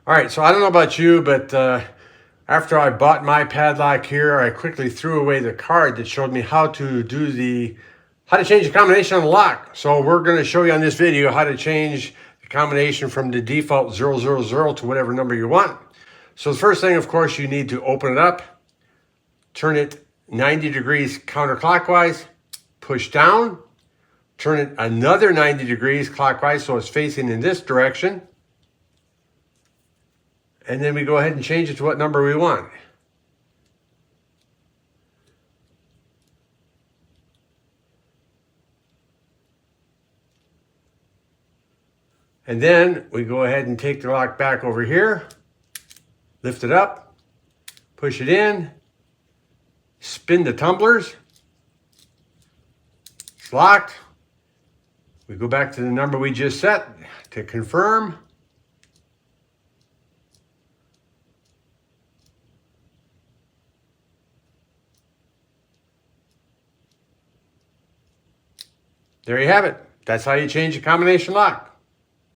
All right, so I don't know about you, but after I bought my padlock here, I quickly threw away the card that showed me how to change the combination on the lock. So we're going to show you on this video how to change the combination from the default 000 to whatever number you want. So the first thing, of course, you need to open it up, turn it 90 degrees counterclockwise, push down, turn it another 90 degrees clockwise so it's facing in this direction. And then we go ahead and change it to what number we want. And then we go ahead and take the lock back over here, lift it up, push it in, spin the tumblers. It's locked. We go back to the number we just set to confirm. There you have it. That's how you change a combination lock.